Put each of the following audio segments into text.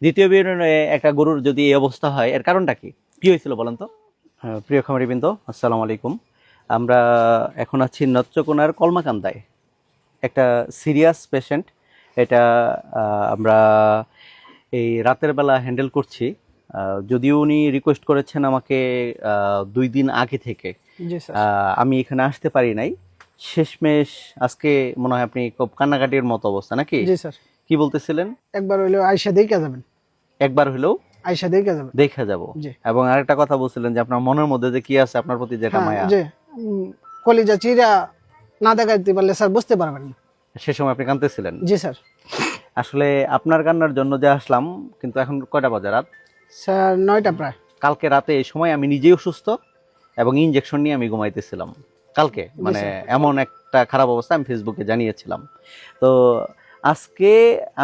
দ্বিতীয় বিবরণে একটা গরুর যদি এই অবস্থা হয় এর কারণটা কি কি হয়েছিল বলেন তো? প্রিয় খামারিবৃন্দ, আসসালামু আলাইকুম। আমরা এখন আছি নচ্চকোনার কলমাকান্দায়। একটা সিরিয়াস পেশেন্ট, এটা আমরা এই রাতের বেলা হ্যান্ডেল করছি। যদিও উনি রিকোয়েস্ট করেছেন আমাকে 2 দিন আগে থেকে, জি স্যার। আমি এখানে আসতে পারি নাই। শেষমেশ আজকে মনে হয় আপনি খুব কান্নাকাটির মতো অবস্থা নাকি? জি স্যার। কি বলতেছিলেন? একবার হইলো আয়সা দেখা যাবেন। একবার হলেও আয়সা দেখা যাবেন। দেখা যাব। জি। এবং আরেকটা কথা বলছিলেন যে আপনার মনের মধ্যে যে কি আছে, আপনার প্রতি যেটা হ্যাঁ, মায়া, জি। কলিজা চিরা না দেখাইতে পারলে স্যার বুঝতে পারবেন না। সে সময় আপনি কাঁদতেছিলেন। জি স্যার। আসলে আপনার কান্নার জন্য যে আসলাম, কিন্তু এখন কয়টা বাজে? রাত স্যার 9টা প্রায়। কালকে রাতে এই সময় আমি নিজেই অসুস্থ এবং ইনজেকশন নিয়ে আমি ঘুমাইতেছিলাম কালকে, মানে এমন একটা খারাপ অবস্থা আমি ফেসবুকে জানিয়েছিলাম। তো আজকে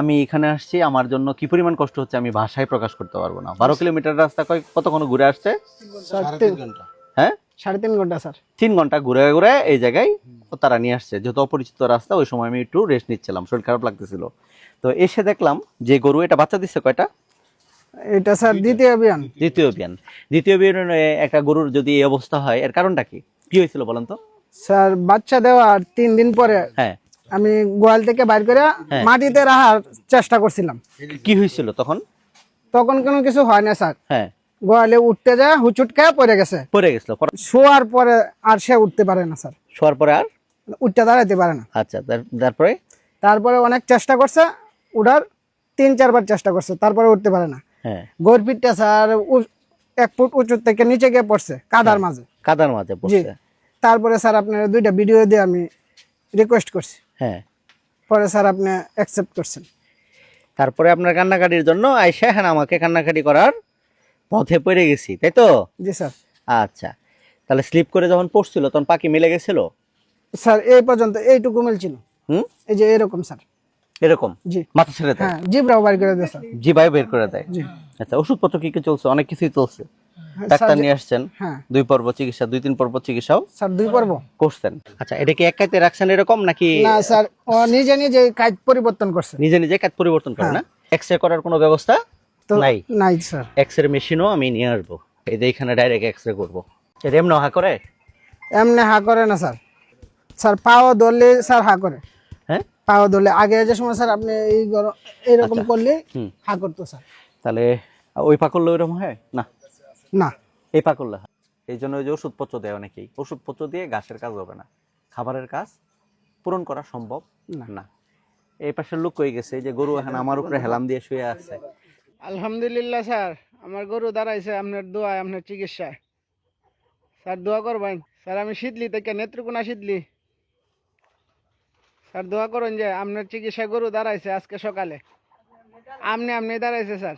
আমি এখানে আসছি, আমার জন্য কি পরিমাণ কষ্ট হচ্ছে আমি ভাষায় প্রকাশ করতে পারবো না। 12 কিলোমিটার রাস্তা কতক্ষণ ঘুরে আসছে? স্যার 3.5 ঘন্টা। হ্যাঁ, 3.5 ঘন্টা স্যার। 3 ঘন্টা ঘুরে ঘুরে এই জায়গায় তারা নিয়ে আসছে। যেহেতু অপরিচিত রাস্তা, ওই সময় আমি একটু রেস্ট নিচ্ছিলাম, শরীর খারাপ লাগতেছিল। তো এসে দেখলাম যে গরু এটা বাচ্চা দিচ্ছে কয়টা? এটা স্যার দ্বিতীয় অভিযান। দ্বিতীয় বিয়ানে একটা গরুর যদি এই অবস্থা হয় এর কারণটা কি কি হয়েছিল বলেন তো? স্যার বাচ্চা দেওয়ার 3 দিন পরে হ্যাঁ, আমি গোয়াল থেকে বাইর করে মাটিতে রাখার চেষ্টা করছিলাম। কি হয়েছিল তখন? তখন কোনো কিছু হয় না স্যার। হ্যাঁ, গোয়ালে উঠতে যায় হুচুট খেয়ে পড়ে গেছে। পড়ে গেছিল। শোয়ার পরে আর সে উঠতে পারে না স্যার। শোয়ার পরে আর? উঠতে দাঁড়াইতে পারে না। আচ্ছা, তারপরে? তারপরে অনেক চেষ্টা করছে উঠার, 3-4 বার চেষ্টা করছে, তারপরে উঠতে পারে না। হ্যাঁ, গোর পিঠটা স্যার 1 ফুট উঁচু থেকে নিচে গিয়ে পড়ছে কাদার মাঝে। কাদার মাঝে জি। পড়ছে। তারপরে স্যার আপনার 2টা ভিডিও দিয়ে আমি রিকোয়েস্ট করছি, হ্যাঁ, পরে স্যার আপনি অ্যাকসেপ্ট করছেন। তারপরে আপনার কান্নাকাটির জন্য আইসা হ্যাঁ আমাকে কান্নাকাটি করার পথে পড়ে গেছি, তাই তো? জি স্যার। আচ্ছা, তাহলে স্লিপ করে যখন পড়ছিল তখন পাখি মিলে গেছিল? স্যার এই পর্যন্ত এইটুকু মিলছিল। হুম, এই যে এরকম স্যার। এরকম জি। মাথা ছেড়ে দেয়? হ্যাঁ, জিব্রাও বাইর করে দেয় স্যার। জিবাই বের করে দেয়? জি। আচ্ছা, ওষুধপত্র কি কি চলছে? অনেক কিছুই চলছে। হ্যাঁ, ডাক্তার স্যার, নিয়ে আসছেন, হ্যাঁ 2 পর্ব চিকিৎসা, 2-3 পর্ব চিকিৎসাও স্যার 2 পর্ব। করছেন। আচ্ছা, এটা কি এক কাইতে রাখছেন এরকম নাকি? না স্যার, ও নিজে নিজে কাজ পরিবর্তন করছে। নিজে নিজে কাজ পরিবর্তন করে না? এক্সরে করার কোনো ব্যবস্থা তো নাই? নাই স্যার। এক্সরে মেশিনও আমি নিয়ে আসবো, এই যে এখানে ডাইরেক্ট এক্সরে করবো। এটা এমন হা করে? এমনি হা করে না স্যার। স্যার পাও ধরলে স্যার হা করে। হ্যাঁ, পাও ধরলে আগে যে সময় স্যার আপনি এইরকম করলে হা করতো স্যার। তাহলে ওই পা করলে ওইরকম হয় না? না। এই পা করলে হয়। এই জন্য ওই যে ওষুধপত্র দেয় অনেকেই, ওষুধপত্র দিয়ে ঘাসের কাজ হবে না, খাবারের কাজ পূরণ করা সম্ভব না। এই পাশের লোক কই গেছে? এই যে গরু এখন আমার উপরে হেলাম দিয়ে শুয়ে আছে। আলহামদুলিল্লাহ স্যার, আমার গরু দাঁড়াইছে আপনার দোয়ায়, আপনার চিকিৎসায়। স্যার দোয়া করবেন। স্যার আমি শীতলি থেকে নেত্রকোনা শীতলি। স্যার দোয়া করুন যে আপনার চিকিৎসায় গরু দাঁড়াইছে আজকে সকালে। আপনি দাঁড়াইছে স্যার।